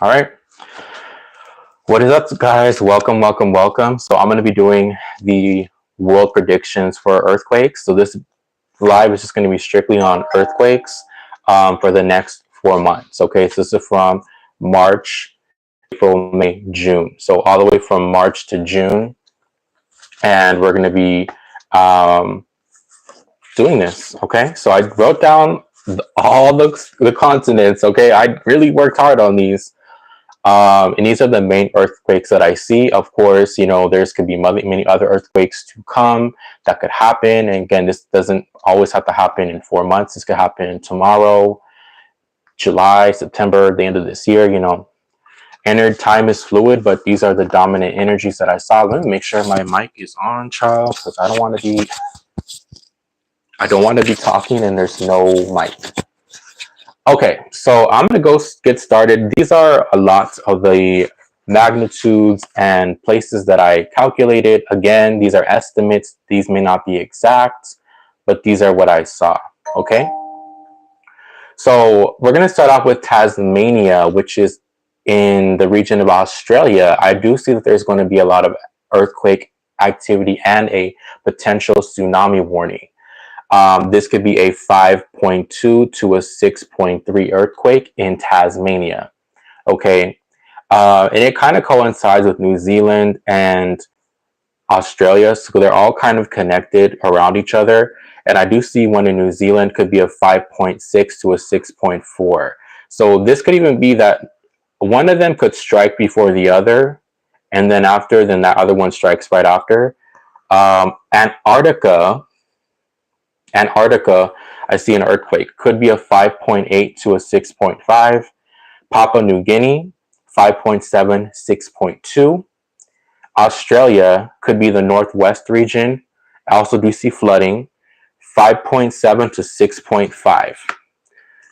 All right. What is up, guys? Welcome, welcome, welcome. So I'm going to be doing the world predictions for earthquakes. So this live is just going to be strictly on earthquakes for the next 4 months. Okay, so this is from March, April, May, June. So all the way from March to June, and we're going to be um, doing this. Okay, so I wrote down all the continents. Okay, I really worked hard on these. And these are the main earthquakes that I see. Of course, there's could be many other earthquakes to come that could happen. And again, this doesn't always have to happen in 4 months. This could happen tomorrow, July, September, the end of this year. Energy time is fluid, but these are the dominant energies that I saw. Let me make sure my mic is on, child, because I don't want to be talking and there's no mic. Okay, so I'm going to go get started. These are a lot of the magnitudes and places that I calculated. Again, these are estimates. These may not be exact, but these are what I saw. Okay, so we're going to start off with Tasmania, which is in the region of Australia. I do see that there's going to be a lot of earthquake activity and a potential tsunami warning. This could be a 5.2 to a 6.3 earthquake in Tasmania. Okay. And it kind of coincides with New Zealand and Australia. So they're all kind of connected around each other. And I do see one in New Zealand could be a 5.6 to a 6.4. So this could even be that one of them could strike before the other. And then then that other one strikes right after. Antarctica, I see an earthquake. Could be a 5.8 to a 6.5. Papua New Guinea, 5.7, 6.2. Australia could be the northwest region. I also do see flooding, 5.7 to 6.5.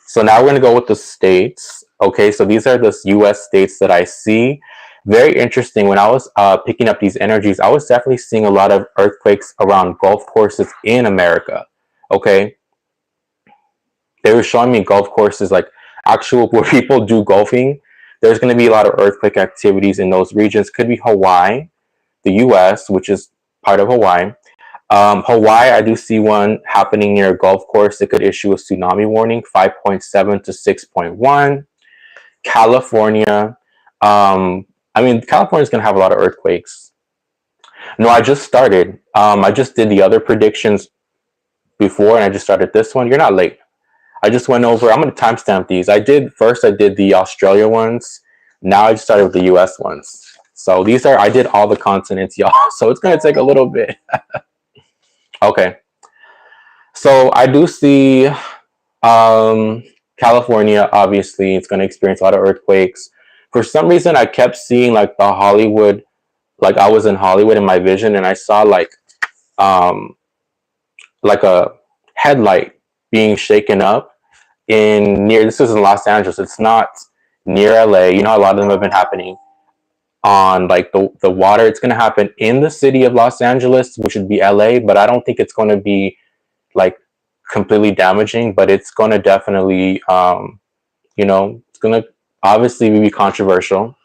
So now we're going to go with the states. Okay, so these are the U.S. states that I see. Very interesting. When I was picking up these energies, I was definitely seeing a lot of earthquakes around golf courses in America. Okay, they were showing me golf courses, like actual where people do golfing. There's going to be a lot of earthquake activities in those regions. Could be Hawaii, the U.S., which is part of Hawaii. Hawaii, I do see one happening near a golf course. It could issue a tsunami warning, 5.7 to 6.1. California, California is going to have a lot of earthquakes. No, I just started. I just did the other predictions before, and I just started this one. You're not late. I just went over. I'm going to timestamp these. I did the Australia ones. Now I just started with the US ones. So I did all the continents, y'all. So it's going to take a little bit. Okay. So I do see California, obviously, it's going to experience a lot of earthquakes. For some reason, I kept seeing like the Hollywood, like I was in Hollywood in my vision, and I saw like a headlight being shaken up this is in Los Angeles. It's not near LA. A lot of them have been happening on like the water. It's going to happen in the city of Los Angeles, which would be LA, but I don't think it's going to be like completely damaging, but it's going to definitely, it's going to obviously be controversial.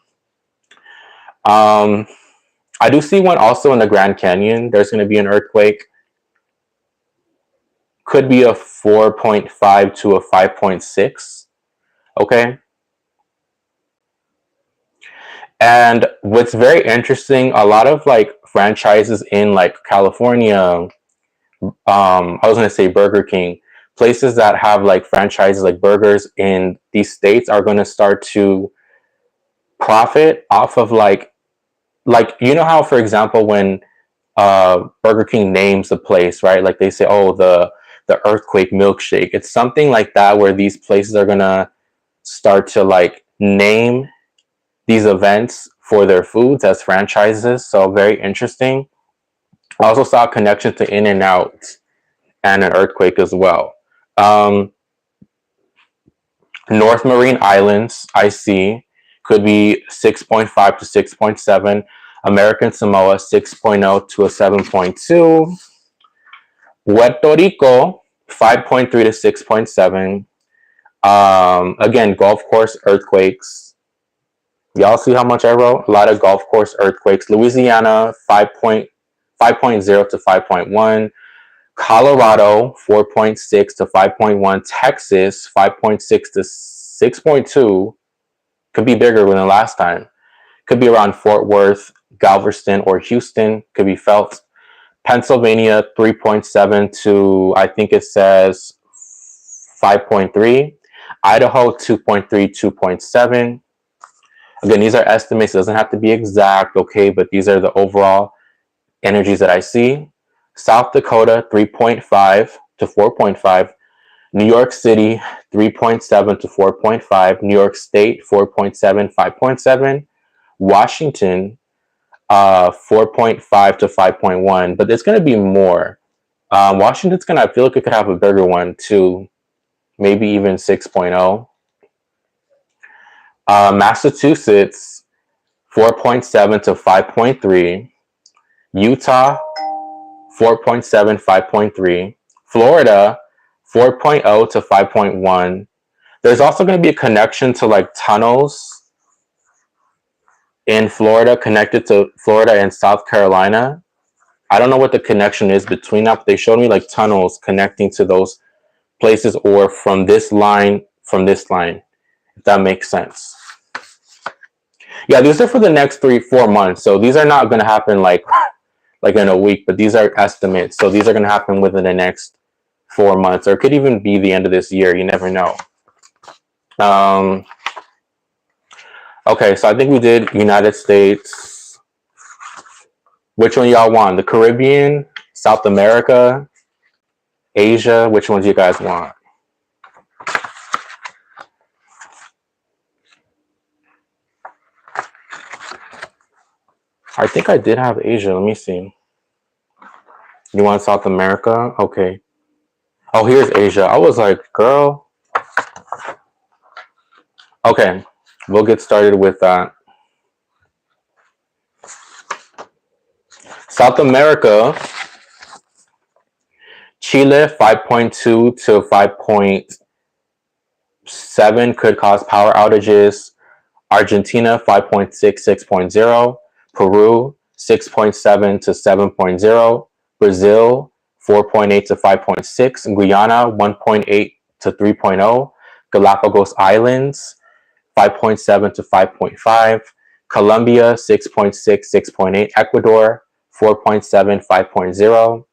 I do see one also in the Grand Canyon. There's going to be an earthquake. Could be a 4.5 to a 5.6. Okay. And what's very interesting, a lot of like franchises in like California, I was going to say Burger King, places that have like franchises like burgers in these states are going to start to profit off of like how, for example, when Burger King names a place, right? Like they say, oh, the earthquake milkshake. It's something like that where these places are going to start to like name these events for their foods as franchises. So very interesting. I also saw a connection to In-N-Out and an earthquake as well. North Marine Islands, I see, could be 6.5 to 6.7. American Samoa, 6.0 to a 7.2. Puerto Rico, 5.3 to 6.7. Again, golf course earthquakes. Y'all see how much I wrote? A lot of Gulf Coast earthquakes. Louisiana, 5.0 to 5.1. Colorado, 4.6 to 5.1. Texas, 5.6 to 6.2. Could be bigger than the last time. Could be around Fort Worth, Galveston, or Houston. Could be felt. Pennsylvania, 3.7 to, I think it says 5.3. Idaho, 2.3, 2.7. Again, these are estimates. It doesn't have to be exact, okay? But these are the overall energies that I see. South Dakota, 3.5 to 4.5. New York City, 3.7 to 4.5. New York State, 4.7, 5.7. Washington, 4.5 to 5.1. But there's going to be more. Washington's going to, I feel like it could have a bigger one too. Maybe even 6.0. Massachusetts, 4.7 to 5.3. Utah, 4.7, 5.3. Florida, 4.0 to 5.1. There's also going to be a connection to like tunnels in Florida connected to Florida and South Carolina. I don't know what the connection is between that, but they showed me like tunnels connecting to those places or from this line, if that makes sense. Yeah, these are for the next 3-4 months. So these are not going to happen like in a week, but these are estimates. So these are going to happen within the next 4 months, or it could even be the end of this year. You never know. Okay, so I think we did United States. Which one y'all want? The Caribbean, South America, Asia? Which ones you guys want? I think I did have Asia. Let me see. You want South America? Okay. Oh, here's Asia. I was like, girl. Okay, we'll get started with that. South America, Chile, 5.2 to 5.7 could cause power outages. Argentina, 5.6, 6.0. Peru, 6.7 to 7.0. Brazil, 4.8 to 5.6. Guyana, 1.8 to 3.0. Galapagos Islands, 5.7 to 5.5. Colombia, 6.6, 6.8. Ecuador, 4.7, 5.0.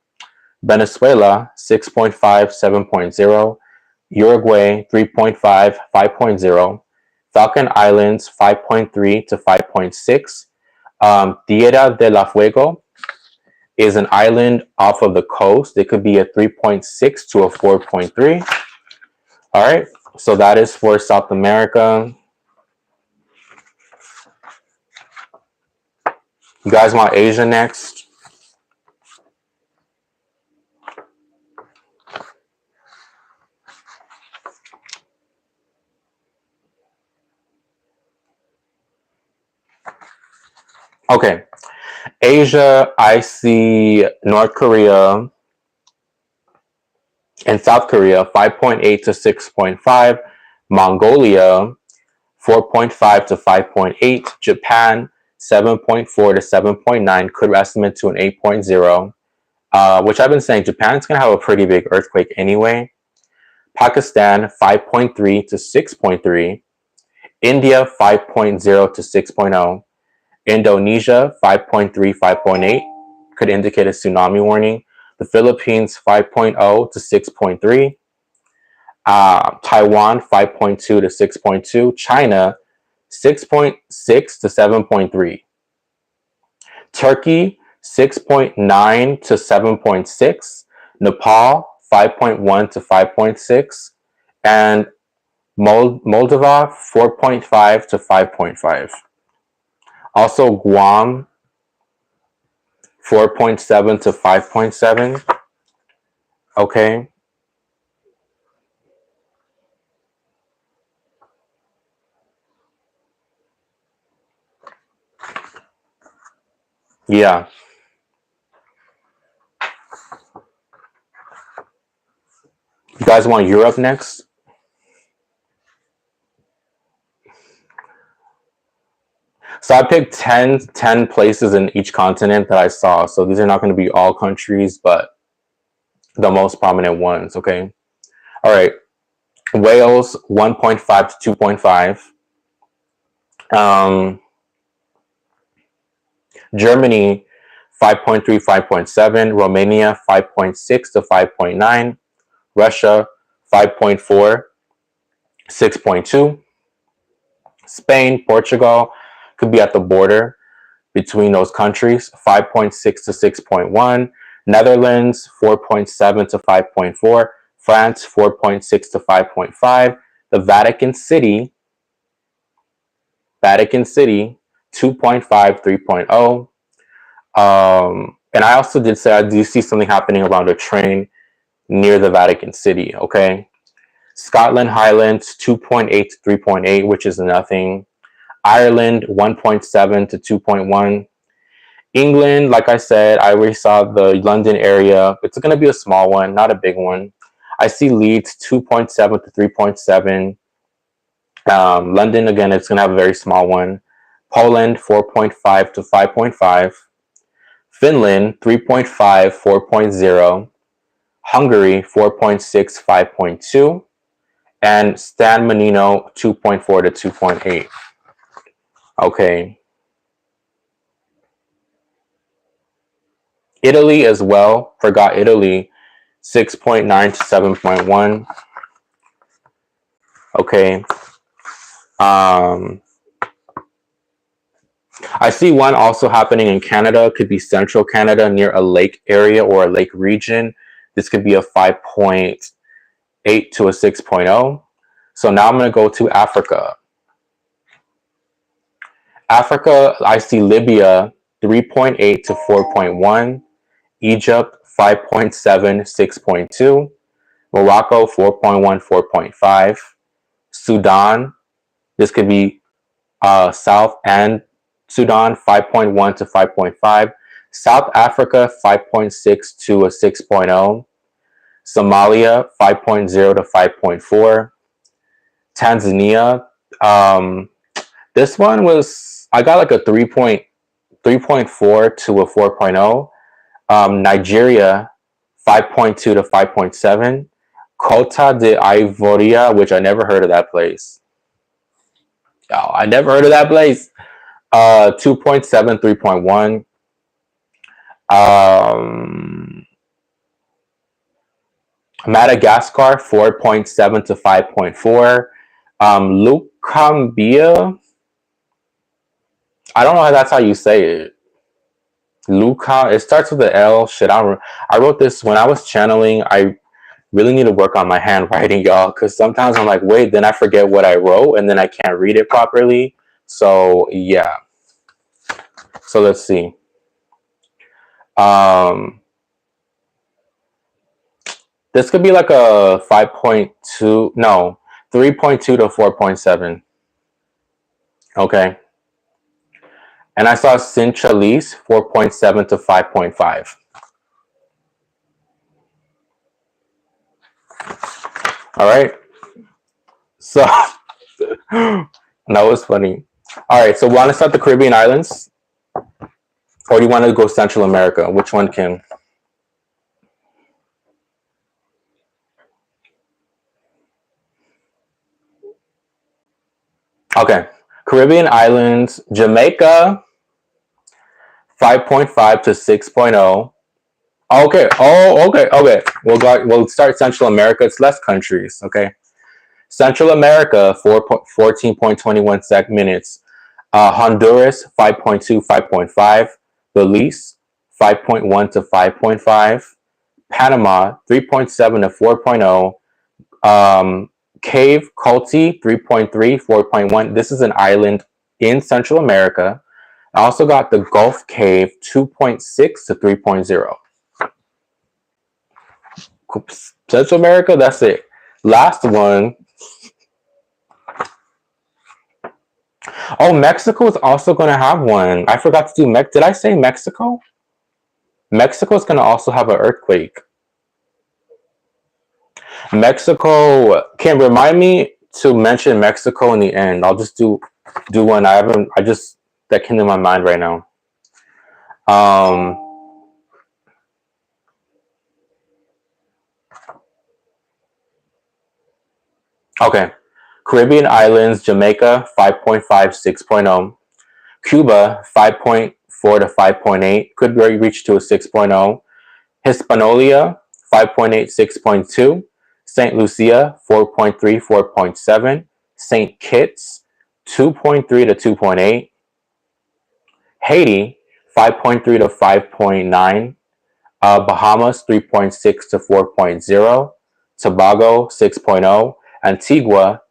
Venezuela, 6.5, 7.0. Uruguay, 3.5, 5.0. Falkland Islands, 5.3 to 5.6. Tierra de la Fuego is an island off of the coast. It could be a 3.6 to a 4.3. All right, so that is for South America. You guys want Asia next? Okay, Asia, I see North Korea and South Korea, 5.8 to 6.5. Mongolia, 4.5 to 5.8. Japan, 7.4 to 7.9, could estimate to an 8.0. Which I've been saying, Japan's going to have a pretty big earthquake anyway. Pakistan, 5.3 to 6.3. India, 5.0 to 6.0. Indonesia, 5.3, 5.8, could indicate a tsunami warning. The Philippines, 5.0 to 6.3. Taiwan, 5.2 to 6.2. China, 6.6 to 7.3. Turkey, 6.9 to 7.6. Nepal, 5.1 to 5.6. And Moldova, 4.5 to 5.5. Also, Guam, 4.7 to 5.7. Okay. Yeah. You guys want Europe next? So I picked 10 places in each continent that I saw. So these are not going to be all countries, but the most prominent ones. Okay. All right. Wales 1.5 to 2.5. Germany 5.3, 5.7. Romania 5.6 to 5.9. Russia 5.4, 6.2. Spain, Portugal could be at the border between those countries, 5.6 to 6.1. Netherlands 4.7 to 5.4. France 4.6 to 5.5. The Vatican City 2.5, 3.0. And I also did say I do see something happening around a train near the Vatican City. Okay. Scotland Highlands 2.8 to 3.8, which is nothing. Ireland 1.7 to 2.1. England, like I said, I already saw the London area. It's going to be a small one, not a big one. I see Leeds 2.7 to 3.7. London, again, it's going to have a very small one. Poland 4.5 to 5.5. Finland 3.5, 4.0. Hungary 4.6, 5.2. And San Marino 2.4 to 2.8. Okay. Italy as well. Forgot Italy. 6.9 to 7.1. Okay. I see one also happening in Canada. Could be central Canada near a lake area or a lake region. This could be a 5.8 to a 6.0. So now I'm going to go to Africa. Africa, I see Libya 3.8 to 4.1. Egypt 5.7, 6.2. Morocco 4.1, 4.5. Sudan, this could be South and Sudan 5.1 to 5.5. South Africa 5.6 to a 6.0. Somalia 5.0 to 5.4. Tanzania, this one was, I got like a 3.4 to a 4.0. Nigeria 5.2 to 5.7. Cota de Ivoria, which I never heard of that place. Oh, I never heard of that place. 2.7, 3.1. Madagascar 4.7 to 5.4. Lukambia, I don't know if that's how you say it. Luca, it starts with the L. Shit, I wrote this when I was channeling. I really need to work on my handwriting, y'all, because sometimes I'm like, wait, then I forget what I wrote and then I can't read it properly. So yeah. So let's see. This could be like a 5.2, no, 3.2 to 4.7. Okay. And I saw Sinchalis 4.7 to 5.5. All right. So that was funny. All right. So we want to start the Caribbean islands, or do you want to go Central America? Which one, Kim? Okay. Caribbean islands, Jamaica 5.5 to 6.0. Okay. Oh, okay. Okay. We'll start Central America. It's less countries. Okay. Central America 14.21 minutes. Honduras 5.2, 5.5. Belize 5.1 to 5.5. Panama 3.7 to 4.0. Cave Colty 3.3, 4.1. This is an island in Central America. I also got the Gulf Cave 2.6 to 3.0. Central America, that's it. Last one. Oh, Mexico is also going to have one. I forgot to do Did I say Mexico? Mexico is going to also have an earthquake. Mexico, can remind me to mention Mexico in the end. I'll just do one. I that came to my mind right now. Um, okay. Caribbean islands, Jamaica 5.5, 6.0. Cuba 5.4 to 5.8, could reach to a 6.0. Hispaniola 5.8, 6.2. St. Lucia 4.3, 4.7. St. Kitts 2.3 to 2.8. Haiti 5.3 to 5.9. Bahamas 3.6 to 4.0. Tobago 6.0. Antigua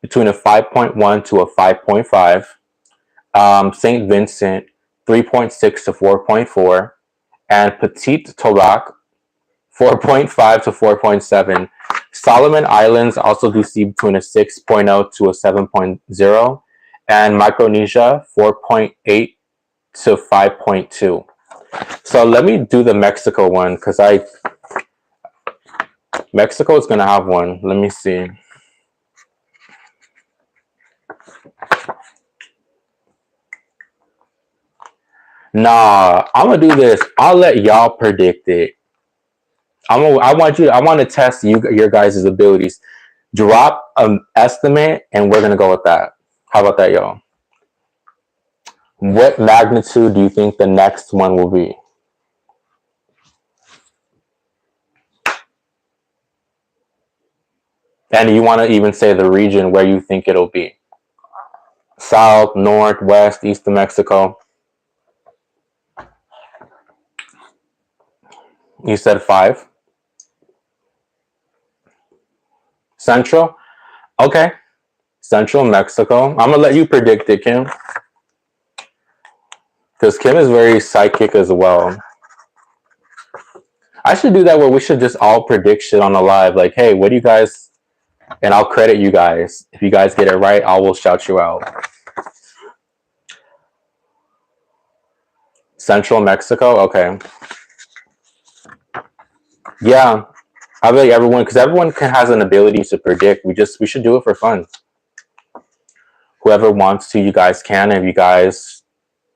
between a 5.1 to a 5.5. St. Vincent 3.6 to 4.4. And Petite Tobac 4.5 to 4.7. Solomon Islands also do see between a 6.0 to a 7.0. And Micronesia 4.8 to 5.2. So let me do the Mexico one because Mexico is going to have one. Let me see. Nah, I'm going to do this. I'll let y'all predict it. I want to test your guys' abilities. Drop an estimate and we're going to go with that. How about that, y'all? What magnitude do you think the next one will be? And you want to even say the region where you think it'll be? South, north, west, east of Mexico. You said 5. Central? Okay. Central Mexico. I'm going to let you predict it, Kim. Because Kim is very psychic as well. I should do that where we should just all predict shit on the live. Like, hey, what do you guys... And I'll credit you guys. If you guys get it right, I will shout you out. Central Mexico? Okay. Yeah. I feel like everyone... Because everyone has an ability to predict. We should do it for fun. Whoever wants to, you guys can. If you guys...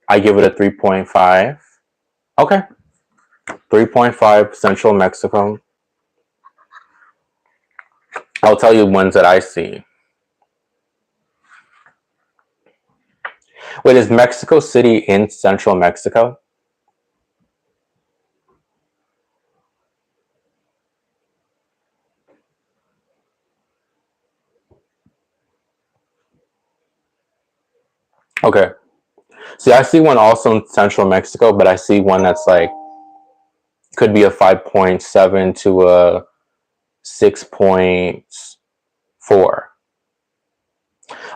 I give it a 3.5. Okay. 3.5 Central Mexico. I'll tell you ones that I see. Wait, is Mexico City in Central Mexico? Okay. See, I see one also in Central Mexico, but I see one that's like could be a 5.7 to a 6.4.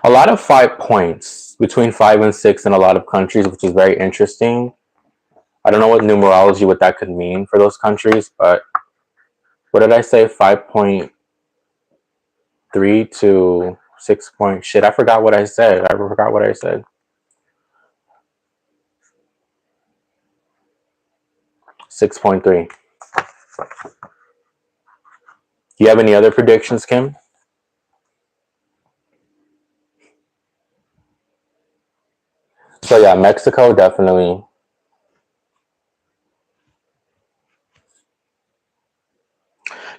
A lot of 5 points between 5 and 6 in a lot of countries, which is very interesting. I don't know what numerology what that could mean for those countries, but what did I say? 5.3 to 6 point shit. I forgot what I said. 6.3. Do you have any other predictions, Kim? So yeah, Mexico definitely.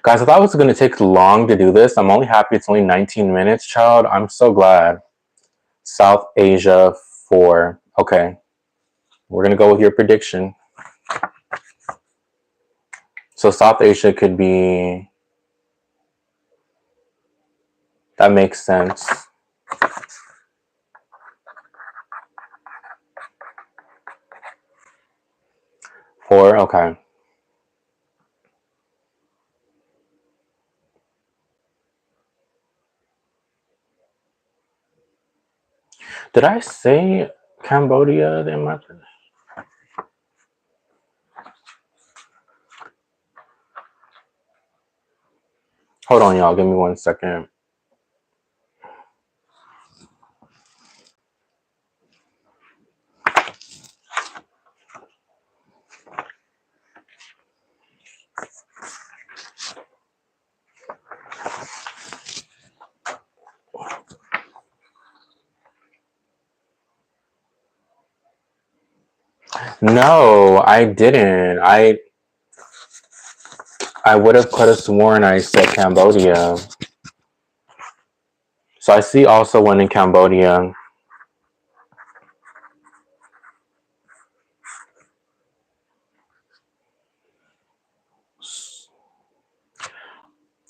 Guys, I thought it was going to take long to do this. I'm only happy it's only 19 minutes, child. I'm so glad. South Asia 4. Okay. We're going to go with your prediction. So South Asia could be... That makes sense. 4, okay. Did I say Cambodia in my... Hold on, y'all. Give me 1 second. No, I didn't. I could have sworn I said Cambodia. So I see also one in Cambodia.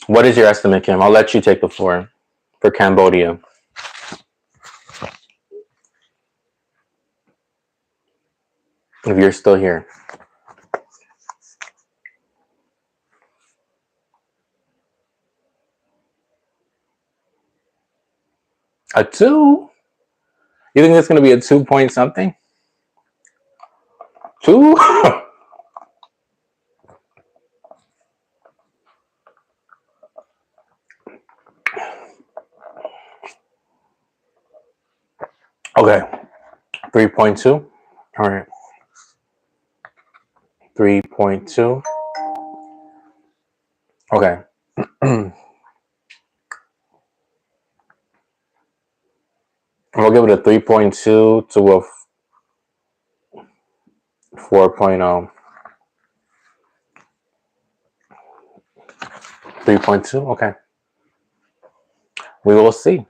What is your estimate, Kim? I'll let you take the floor for Cambodia. If you're still here. A 2? You think it's going to be a 2 point something? 2? Okay. 3.2. All right. 3.2. Okay. We'll give it a 3.2 to a 4.0. 3.2. Okay. We will see.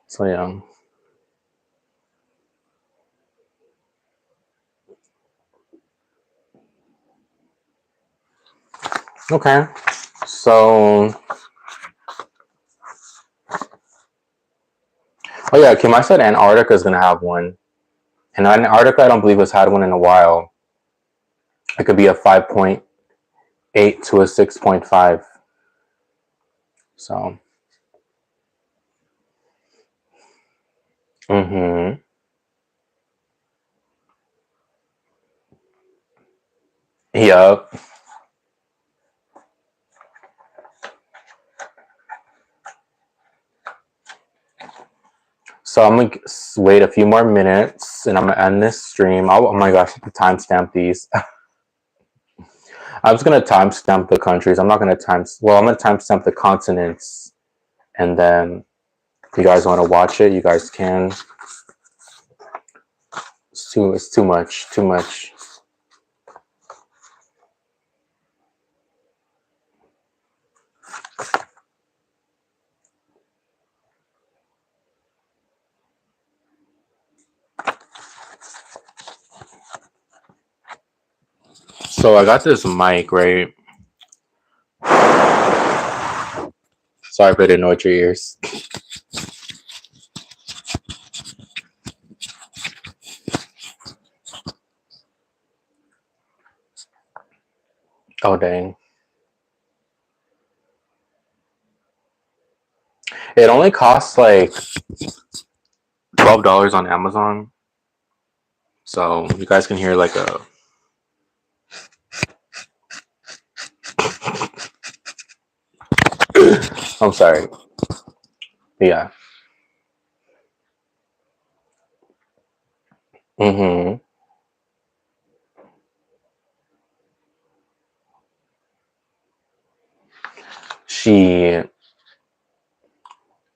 So yeah. Okay. So, oh yeah, Kim, I said Antarctica is gonna have one, and Antarctica I don't believe has had one in a while. It could be a 5.8 to a 6.5. So, mm-hmm. Yep. So I'm gonna wait a few more minutes, and I'm gonna end this stream. Oh my gosh, I have to timestamp these. I'm just gonna timestamp the countries. I'm not gonna I'm gonna timestamp the continents, and then if you guys want to watch it, you guys can. It's too much. Too much. So I got this mic, right? Sorry if it annoyed your ears. Oh dang. It only costs like $12 on Amazon. So you guys can hear like a I'm sorry. Yeah. Mm-hmm.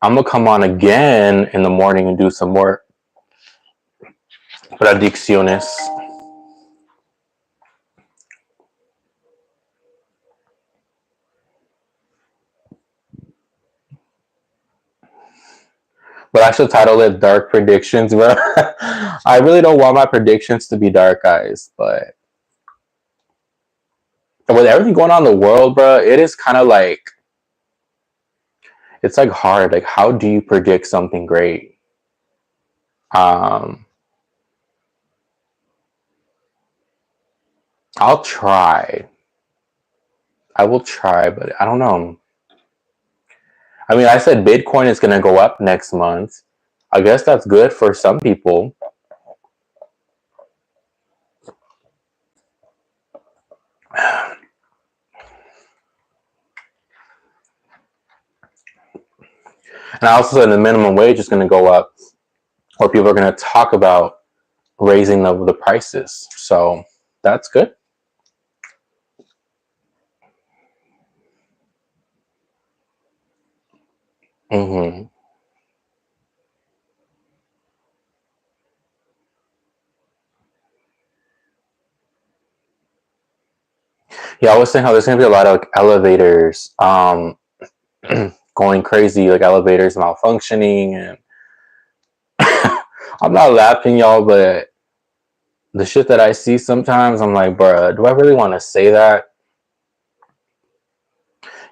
I'm gonna come on again in the morning and do some more predicciones. But I should title it Dark Predictions, bro. I really don't want my predictions to be dark, guys. But with everything going on in the world, bro, it is kind of like it's like hard. Like, how do you predict something great? Um, I'll try. I will try, but I don't know. I mean, I said Bitcoin is gonna go up next month. I guess that's good for some people. And I also said the minimum wage is going to go up or people are going to talk about raising the prices. So that's good. Hmm. Yeah, I was saying how there's going to be a lot of elevators going crazy, like elevators malfunctioning. And I'm not laughing, y'all, but the shit that I see sometimes, I'm like, bruh, do I really want to say that?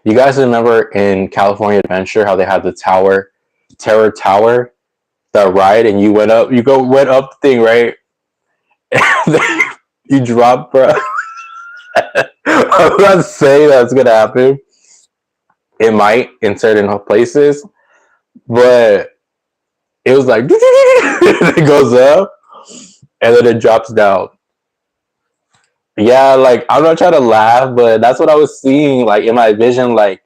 You guys remember in California Adventure how they had the tower, Terror Tower, that ride, and you went up the thing, right? You drop, bro. I'm not saying that's gonna happen. It might in certain places, but it was like it goes up and then it drops down. Yeah, like I'm not trying to laugh, but that's what I was seeing, like in my vision, like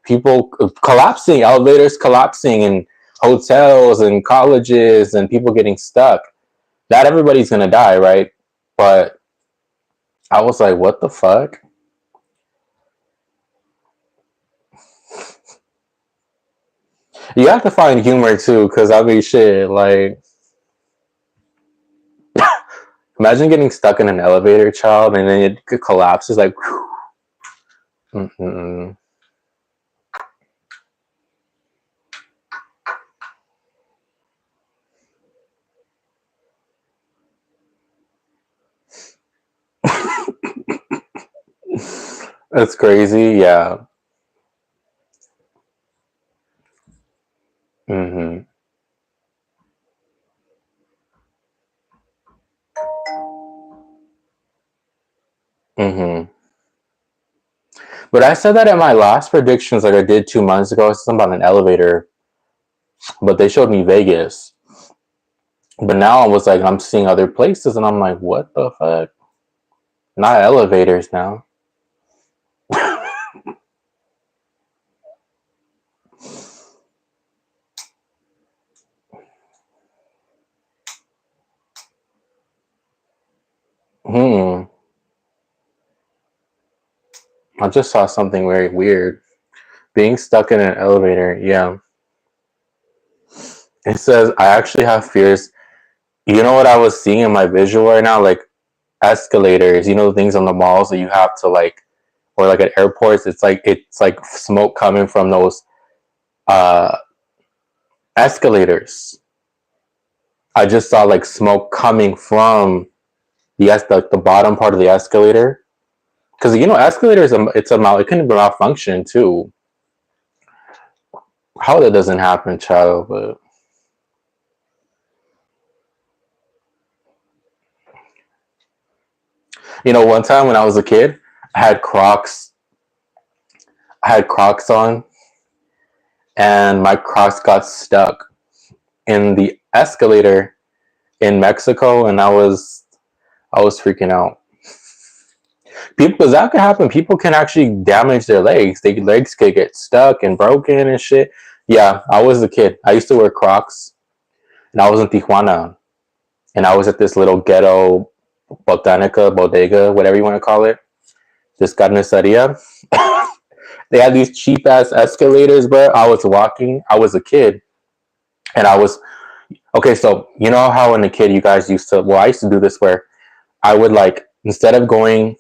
people collapsing, elevators collapsing, and hotels and colleges, and people getting stuck. Not everybody's gonna die, right? But I was like, what the fuck? You have to find humor too, because I mean, shit, like imagine getting stuck in an elevator, child, and then it collapses. Like, mm-mm. That's crazy. Yeah. Mm-hmm. Mm-hmm. But I said that in my last predictions, like I did 2 months ago. It's something about an elevator, but they showed me Vegas. But now I was like, I'm seeing other places, and I'm like, what the fuck? Not elevators now. Hmm. I just saw something very weird. Being stuck in an elevator. Yeah. It says I actually have fears. You know what I was seeing in my visual right now? Like escalators, things on the malls that you have to like, or like at airports, it's like smoke coming from those uh escalators. I just saw like smoke coming from the bottom part of the escalator. Because escalators, it can malfunction too. How that doesn't happen, child, but one time when I was a kid, I had Crocs. I had Crocs on, and my Crocs got stuck in the escalator in Mexico, and I was freaking out. People, because that could happen. People can actually damage their legs. Their legs could get stuck and broken and shit. Yeah, I was a kid. I used to wear Crocs, and I was in Tijuana, and I was at this little ghetto bodega, whatever you want to call it. This carniceria. They had these cheap ass escalators, bro. I was walking. I was a kid, and I was okay. So you know how when a kid you guys used to. Well, I used to do this where I would like instead of going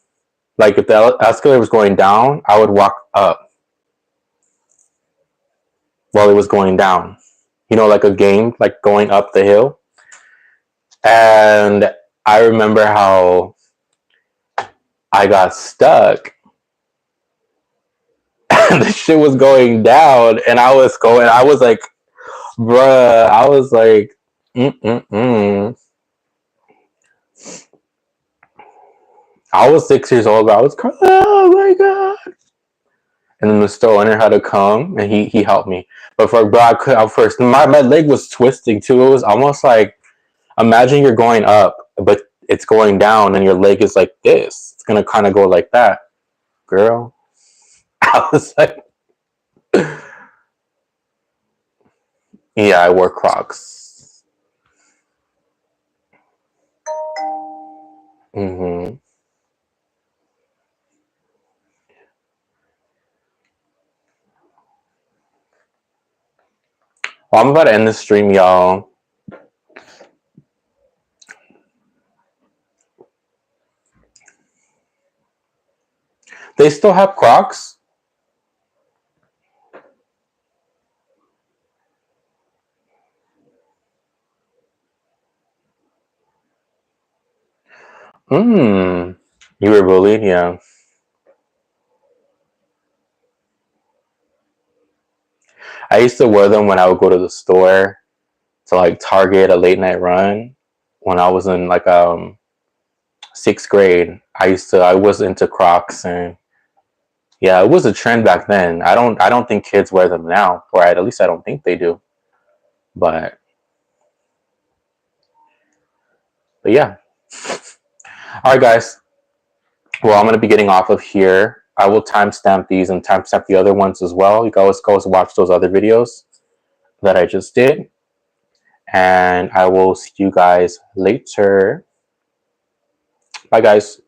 like if the escalator was going down, I would walk up while it was going down. Like a game, like going up the hill. And I remember how I got stuck and the shit was going down and I was like, bruh, I was like, mm-mm-mm. I was 6 years old, but I was crying, oh my god. And then the store owner had to come and he helped me. But for bro, I could at first my leg was twisting too. It was almost like imagine you're going up, but it's going down and your leg is like this. It's gonna kind of go like that. Girl. I was like, yeah, I wore Crocs. Mm-hmm. Well, I'm about to end the stream, y'all. They still have Crocs? Hmm. You were bullied? Yeah. I used to wear them when I would go to the store to like Target a late night run. When I was in like sixth grade, I was into Crocs, and yeah, it was a trend back then. I don't think kids wear them now, or at least I don't think they do. But yeah. All right, guys. Well, I'm gonna be getting off of here. I will timestamp these and timestamp the other ones as well. You can always go watch those other videos that I just did. And I will see you guys later. Bye, guys.